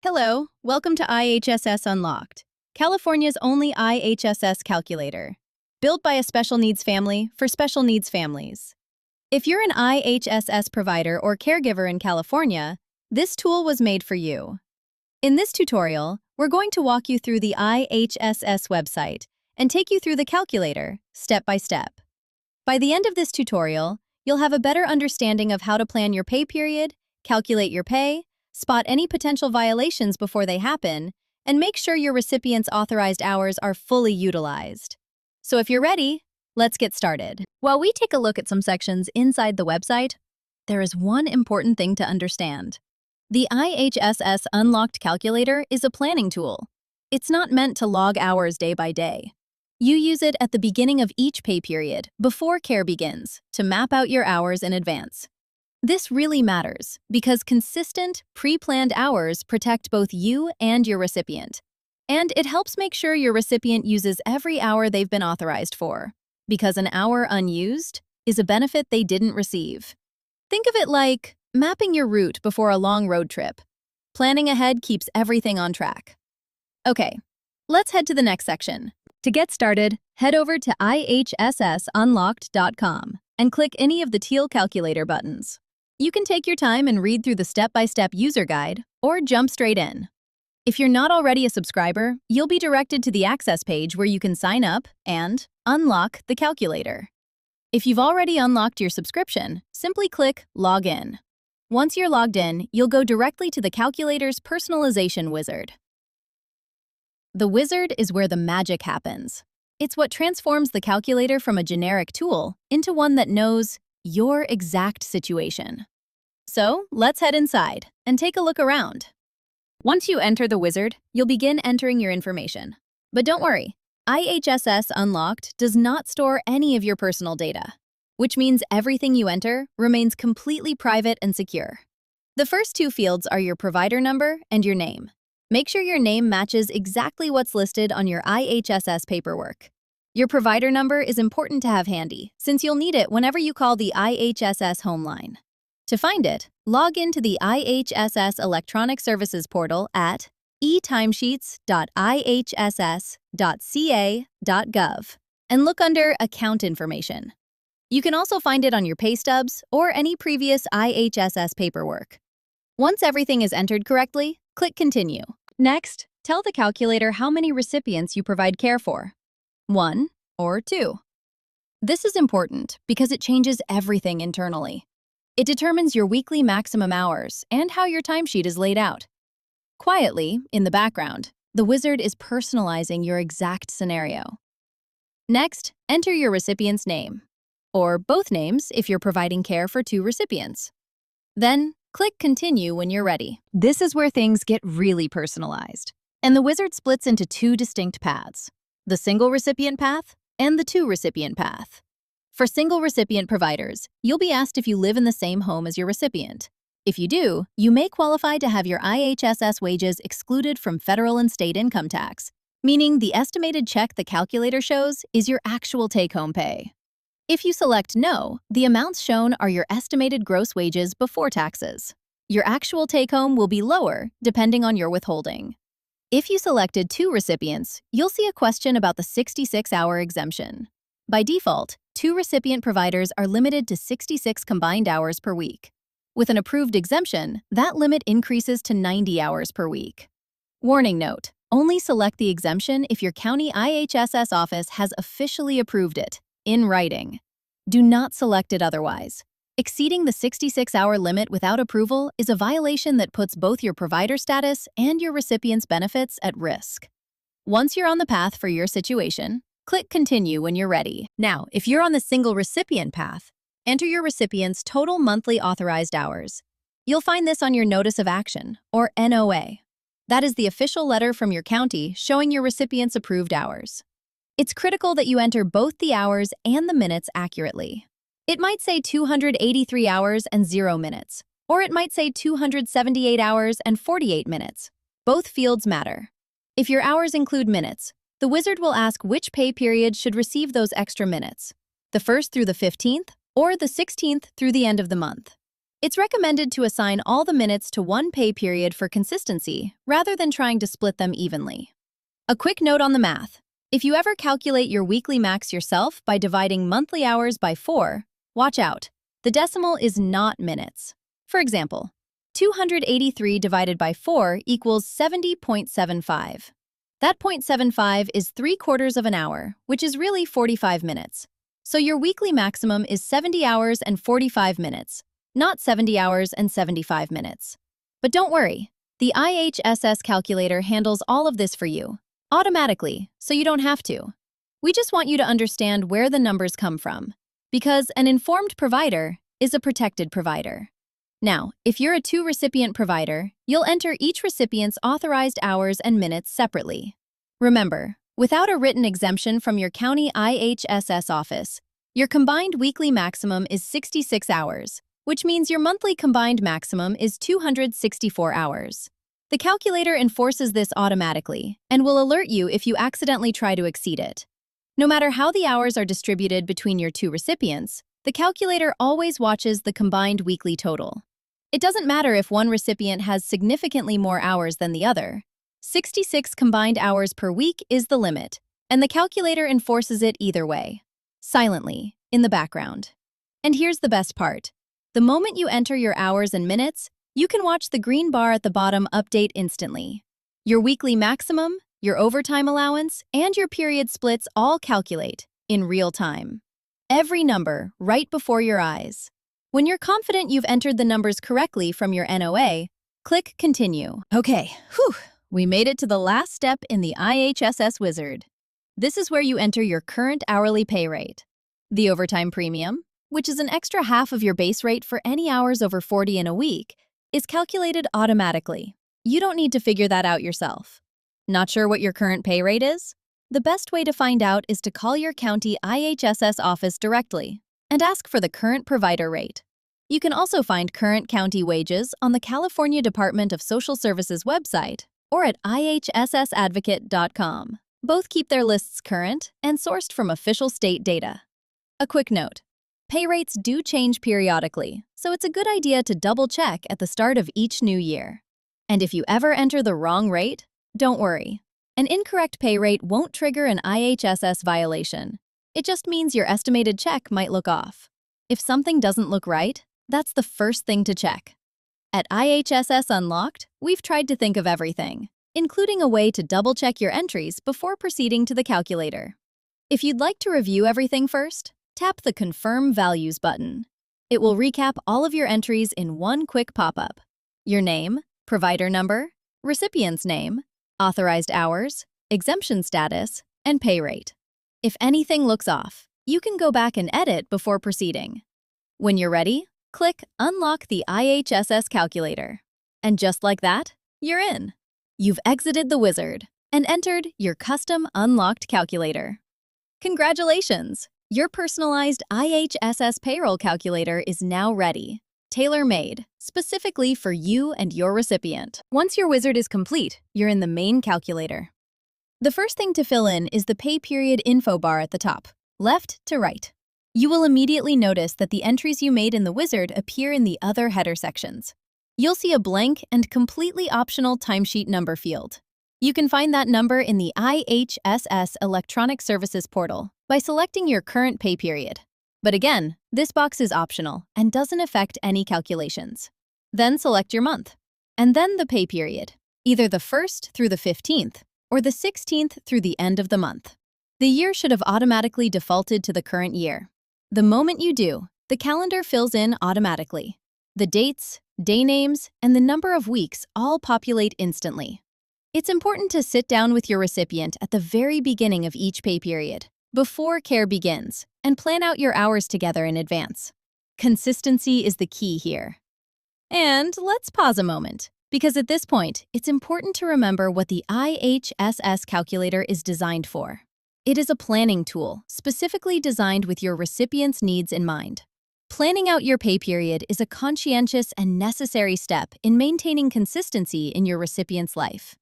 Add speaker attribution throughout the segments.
Speaker 1: Hello, welcome to IHSS Unlocked, California's only IHSS calculator, built by a special needs family for special needs families. If you're an IHSS provider or caregiver in California, this tool was made for you. In this tutorial, we're going to walk you through the IHSS website and take you through the calculator, step by step. By the end of this tutorial, you'll have a better understanding of how to plan your pay period, calculate your pay, spot any potential violations before they happen, and make sure your recipient's authorized hours are fully utilized. So if you're ready, let's get started. While we take a look at some sections inside the website, there is one important thing to understand. The IHSS Unlocked Calculator is a planning tool. It's not meant to log hours day by day. You use it at the beginning of each pay period, before care begins, to map out your hours in advance. This really matters because consistent, pre-planned hours protect both you and your recipient. And it helps make sure your recipient uses every hour they've been authorized for, because an hour unused is a benefit they didn't receive. Think of it like mapping your route before a long road trip. Planning ahead keeps everything on track. Okay, let's head to the next section. To get started, head over to IHSSunlocked.com and click any of the teal calculator buttons. You can take your time and read through the step-by-step user guide, or jump straight in. If you're not already a subscriber, you'll be directed to the Access page where you can sign up and unlock the calculator. If you've already unlocked your subscription, simply click Log In. Once you're logged in, you'll go directly to the calculator's personalization wizard. The wizard is where the magic happens. It's what transforms the calculator from a generic tool into one that knows your exact situation. So let's head inside and take a look around. Once you enter the wizard, you'll begin entering your information. But don't worry, IHSS Unlocked does not store any of your personal data, which means everything you enter remains completely private and secure. The first two fields are your provider number and your name. Make sure your name matches exactly what's listed on your IHSS paperwork. Your provider number is important to have handy, since you'll need it whenever you call the IHSS home line. To find it, log into the IHSS Electronic Services portal at etimesheets.ihss.ca.gov and look under Account Information. You can also find it on your pay stubs or any previous IHSS paperwork. Once everything is entered correctly, click Continue. Next, tell the calculator how many recipients you provide care for. 1 or 2. This is important because it changes everything internally. It determines your weekly maximum hours and how your timesheet is laid out. Quietly, in the background, the wizard is personalizing your exact scenario. Next, enter your recipient's name, or both names if you're providing care for 2 recipients. Then, click Continue when you're ready. This is where things get really personalized, and the wizard splits into 2 distinct paths: the single recipient path and the 2 recipient path. For single recipient providers, you'll be asked if you live in the same home as your recipient. If you do, you may qualify to have your IHSS wages excluded from federal and state income tax, meaning the estimated check the calculator shows is your actual take-home pay. If you select No, the amounts shown are your estimated gross wages before taxes. Your actual take-home will be lower depending on your withholding. If you selected 2 recipients, you'll see a question about the 66-hour exemption. By default, 2 recipient providers are limited to 66 combined hours per week. With an approved exemption, that limit increases to 90 hours per week. Warning note, only select the exemption if your county IHSS office has officially approved it, in writing. Do not select it otherwise. Exceeding the 66-hour limit without approval is a violation that puts both your provider status and your recipient's benefits at risk. Once you're on the path for your situation, click Continue when you're ready. Now, if you're on the single recipient path, enter your recipient's total monthly authorized hours. You'll find this on your Notice of Action, or NOA. That is the official letter from your county showing your recipient's approved hours. It's critical that you enter both the hours and the minutes accurately. It might say 283 hours and 0 minutes, or it might say 278 hours and 48 minutes. Both fields matter. If your hours include minutes, the wizard will ask which pay period should receive those extra minutes, the 1st through the 15th or the 16th through the end of the month. It's recommended to assign all the minutes to one pay period for consistency, rather than trying to split them evenly. A quick note on the math. If you ever calculate your weekly max yourself by dividing monthly hours by 4, watch out. The decimal is not minutes. For example, 283 divided by 4 equals 70.75. That 0.75 is 3/4 of an hour, which is really 45 minutes. So your weekly maximum is 70 hours and 45 minutes, not 70 hours and 75 minutes. But don't worry, the IHSS calculator handles all of this for you, automatically, so you don't have to. We just want you to understand where the numbers come from, because an informed provider is a protected provider. Now, if you're a two-recipient provider, you'll enter each recipient's authorized hours and minutes separately. Remember, without a written exemption from your county IHSS office, your combined weekly maximum is 66 hours, which means your monthly combined maximum is 264 hours. The calculator enforces this automatically and will alert you if you accidentally try to exceed it. No matter how the hours are distributed between your two recipients, the calculator always watches the combined weekly total. It doesn't matter if one recipient has significantly more hours than the other. 66 combined hours per week is the limit, and the calculator enforces it either way, silently, in the background. And here's the best part. The moment you enter your hours and minutes, you can watch the green bar at the bottom update instantly. Your weekly maximum, your overtime allowance, and your period splits all calculate in real time. Every number right before your eyes. When you're confident you've entered the numbers correctly from your NOA, click Continue. Okay, we made it to the last step in the IHSS wizard. This is where you enter your current hourly pay rate. The overtime premium, which is an extra half of your base rate for any hours over 40 in a week, is calculated automatically. You don't need to figure that out yourself. Not sure what your current pay rate is? The best way to find out is to call your county IHSS office directly and ask for the current provider rate. You can also find current county wages on the California Department of Social Services website or at ihssadvocate.com. Both keep their lists current and sourced from official state data. A quick note. Pay rates do change periodically, so it's a good idea to double-check at the start of each new year. And if you ever enter the wrong rate, don't worry. An incorrect pay rate won't trigger an IHSS violation. It just means your estimated check might look off. If something doesn't look right, that's the first thing to check. At IHSS Unlocked, we've tried to think of everything, including a way to double-check your entries before proceeding to the calculator. If you'd like to review everything first, tap the Confirm Values button. It will recap all of your entries in one quick pop-up. Your name, provider number, recipient's name, authorized hours, exemption status, and pay rate. If anything looks off, you can go back and edit before proceeding. When you're ready, click Unlock the IHSS calculator. And just like that, you're in. You've exited the wizard and entered your custom unlocked calculator. Congratulations! Your personalized IHSS payroll calculator is now ready, tailor-made, specifically for you and your recipient. Once your wizard is complete, you're in the main calculator. The first thing to fill in is the pay period info bar at the top, left to right. You will immediately notice that the entries you made in the wizard appear in the other header sections. You'll see a blank and completely optional timesheet number field. You can find that number in the IHSS Electronic Services portal by selecting your current pay period. But again, this box is optional and doesn't affect any calculations. Then select your month, and then the pay period, either the 1st through the 15th or the 16th through the end of the month. The year should have automatically defaulted to the current year. The moment you do, the calendar fills in automatically. The dates, day names, and the number of weeks all populate instantly. It's important to sit down with your recipient at the very beginning of each pay period, before care begins, and plan out your hours together in advance. Consistency is the key here. And let's pause a moment, because at this point, it's important to remember what the IHSS calculator is designed for. It is a planning tool specifically designed with your recipient's needs in mind. Planning out your pay period is a conscientious and necessary step in maintaining consistency in your recipient's life.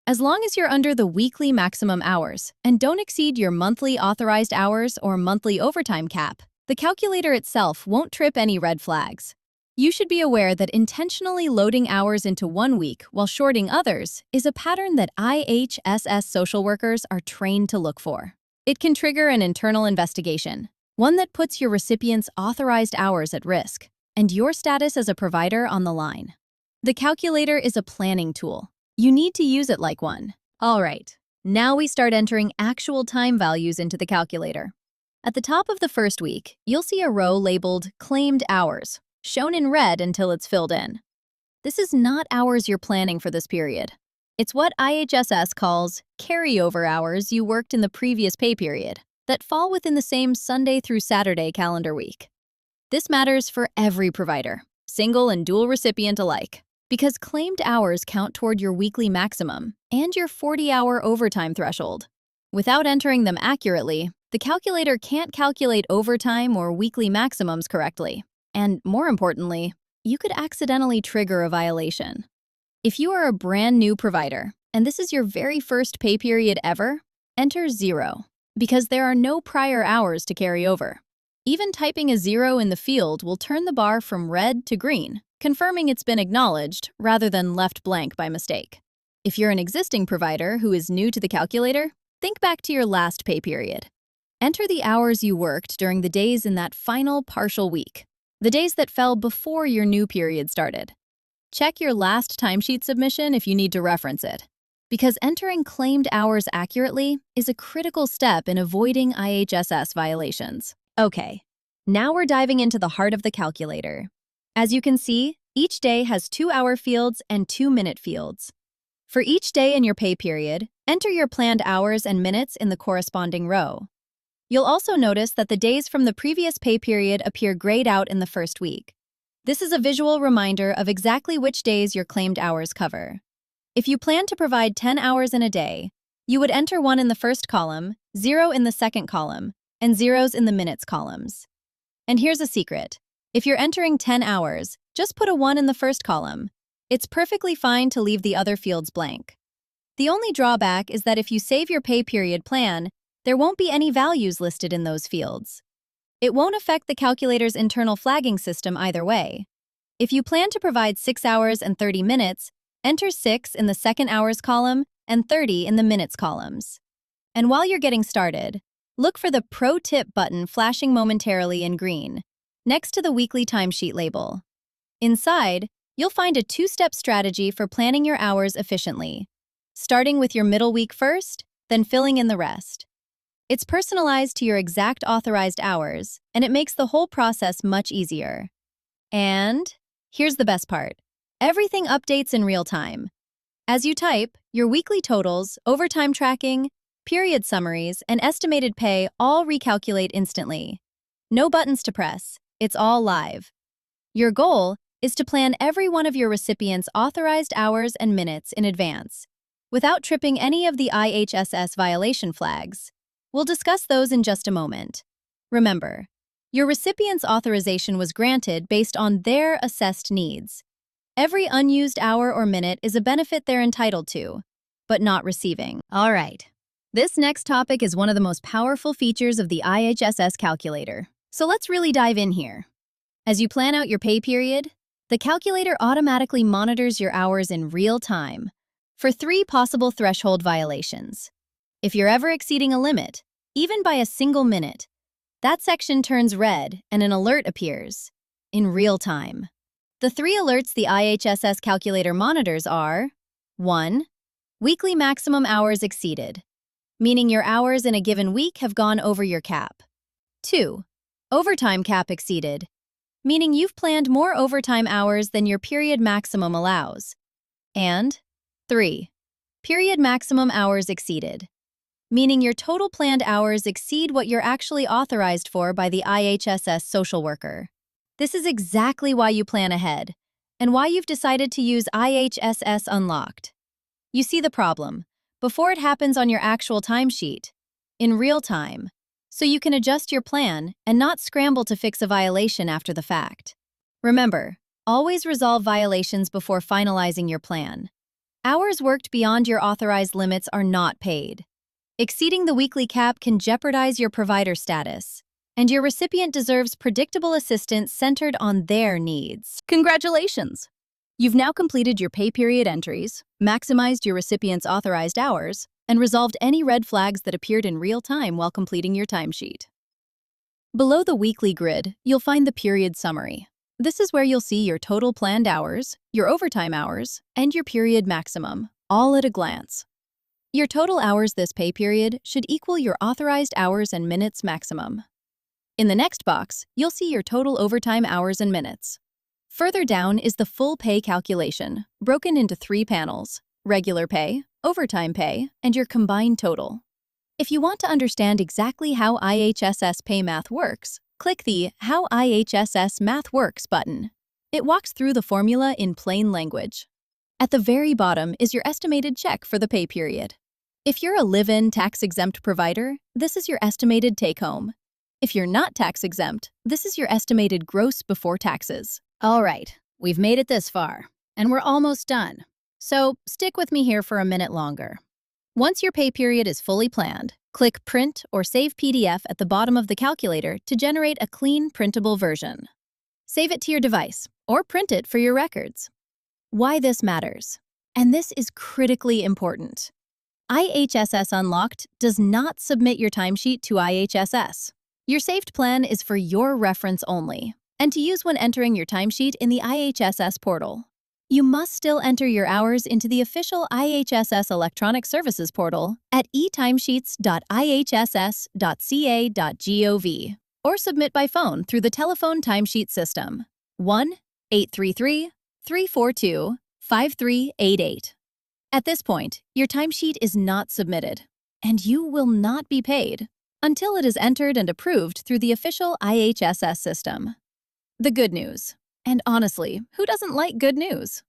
Speaker 1: As long as you're under the weekly maximum hours and don't exceed your monthly authorized hours or monthly overtime cap, the calculator itself won't trip any red flags. You should be aware that intentionally loading hours into one week while shorting others is a pattern that IHSS social workers are trained to look for. It can trigger an internal investigation, one that puts your recipient's authorized hours at risk and your status as a provider on the line. The calculator is a planning tool. You need to use it like one. All right, now we start entering actual time values into the calculator. At the top of the first week, you'll see a row labeled Claimed Hours, shown in red until it's filled in. This is not hours you're planning for this period. It's what IHSS calls carryover hours you worked in the previous pay period that fall within the same Sunday through Saturday calendar week. This matters for every provider, single and dual recipient alike, because claimed hours count toward your weekly maximum and your 40-hour overtime threshold. Without entering them accurately, the calculator can't calculate overtime or weekly maximums correctly. And more importantly, you could accidentally trigger a violation. If you are a brand new provider, and this is your very first pay period ever, enter 0, because there are no prior hours to carry over. Even typing a 0 in the field will turn the bar from red to green, confirming it's been acknowledged rather than left blank by mistake. If you're an existing provider who is new to the calculator, think back to your last pay period. Enter the hours you worked during the days in that final partial week, the days that fell before your new period started. Check your last timesheet submission if you need to reference it, because entering claimed hours accurately is a critical step in avoiding IHSS violations. Okay, now we're diving into the heart of the calculator. As you can see, each day has 2-hour fields and 2-minute fields. For each day in your pay period, enter your planned hours and minutes in the corresponding row. You'll also notice that the days from the previous pay period appear grayed out in the first week. This is a visual reminder of exactly which days your claimed hours cover. If you plan to provide 10 hours in a day, you would enter 1 in the first column, 0 in the second column, and zeros in the minutes columns. And here's a secret. If you're entering 10 hours, just put a 1 in the first column. It's perfectly fine to leave the other fields blank. The only drawback is that if you save your pay period plan, there won't be any values listed in those fields. It won't affect the calculator's internal flagging system either way. If you plan to provide 6 hours and 30 minutes, enter 6 in the second hours column and 30 in the minutes columns. And while you're getting started, look for the Pro Tip button flashing momentarily in green, next to the weekly timesheet label. Inside, you'll find a 2-step strategy for planning your hours efficiently, starting with your middle week first, then filling in the rest. It's personalized to your exact authorized hours, and it makes the whole process much easier. And here's the best part. Everything updates in real time. As you type, your weekly totals, overtime tracking, period summaries, and estimated pay all recalculate instantly. No buttons to press. It's all live. Your goal is to plan every one of your recipients' authorized hours and minutes in advance, without tripping any of the IHSS violation flags. We'll discuss those in just a moment. Remember, your recipient's authorization was granted based on their assessed needs. Every unused hour or minute is a benefit they're entitled to, but not receiving. All right. This next topic is one of the most powerful features of the IHSS calculator, so let's really dive in here. As you plan out your pay period, the calculator automatically monitors your hours in real time for 3 possible threshold violations. If you're ever exceeding a limit, even by a single minute, that section turns red and an alert appears in real time. The 3 alerts the IHSS calculator monitors are 1. Weekly maximum hours exceeded, meaning your hours in a given week have gone over your cap. 2. Overtime cap exceeded, meaning you've planned more overtime hours than your period maximum allows. And 3. Period maximum hours exceeded, meaning your total planned hours exceed what you're actually authorized for by the IHSS social worker. This is exactly why you plan ahead, and why you've decided to use IHSS Unlocked. You see the problem before it happens on your actual timesheet, in real time, so you can adjust your plan and not scramble to fix a violation after the fact. Remember, always resolve violations before finalizing your plan. Hours worked beyond your authorized limits are not paid. Exceeding the weekly cap can jeopardize your provider status. and your recipient deserves predictable assistance centered on their needs. Congratulations! You've now completed your pay period entries, maximized your recipient's authorized hours, and resolved any red flags that appeared in real time while completing your timesheet. Below the weekly grid, you'll find the period summary. This is where you'll see your total planned hours, your overtime hours, and your period maximum, all at a glance. Your total hours this pay period should equal your authorized hours and minutes maximum. In the next box, you'll see your total overtime hours and minutes. Further down is the full pay calculation, broken into 3 panels: regular pay, overtime pay, and your combined total. If you want to understand exactly how IHSS Pay Math works, click the How IHSS Math Works button. It walks through the formula in plain language. At the very bottom is your estimated check for the pay period. If you're a live-in tax-exempt provider, this is your estimated take-home. If you're not tax-exempt, this is your estimated gross before taxes. All right, we've made it this far, and we're almost done. So stick with me here for a minute longer. Once your pay period is fully planned, click Print or Save PDF at the bottom of the calculator to generate a clean, printable version. Save it to your device or print it for your records. Why this matters, and this is critically important. IHSS Unlocked does not submit your timesheet to IHSS. Your saved plan is for your reference only, and to use when entering your timesheet in the IHSS portal. You must still enter your hours into the official IHSS Electronic Services portal at etimesheets.ihss.ca.gov or submit by phone through the telephone timesheet system 1-833-342-5388. At this point, your timesheet is not submitted, and you will not be paid until it is entered and approved through the official IHSS system. The good news. And honestly, who doesn't like good news?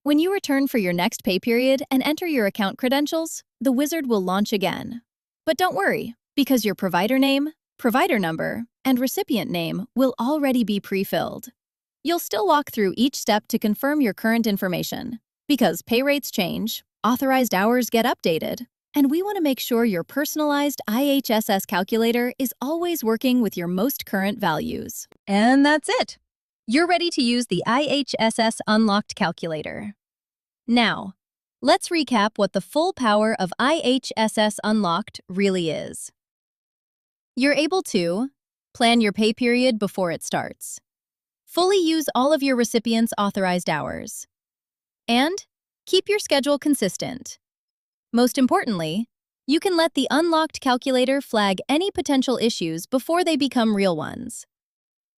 Speaker 1: When you return for your next pay period and enter your account credentials, the wizard will launch again. But don't worry, because your provider name, provider number, and recipient name will already be pre-filled. You'll still walk through each step to confirm your current information, because pay rates change, authorized hours get updated, and we want to make sure your personalized IHSS calculator is always working with your most current values. And that's it. You're ready to use the IHSS Unlocked Calculator. Now, let's recap what the full power of IHSS Unlocked really is. You're able to plan your pay period before it starts, fully use all of your recipients' authorized hours, and keep your schedule consistent. Most importantly, you can let the Unlocked Calculator flag any potential issues before they become real ones.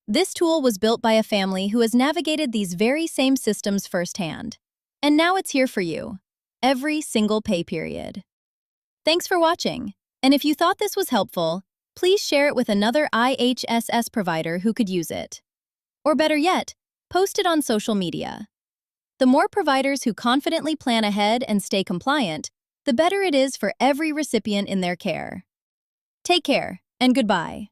Speaker 1: This tool was built by a family who has navigated these very same systems firsthand, and now it's here for you, every single pay period. Thanks for watching, and if you thought this was helpful, please share it with another IHSS provider who could use it. Or better yet, post it on social media. The more providers who confidently plan ahead and stay compliant, the better it is for every recipient in their care. Take care, and goodbye.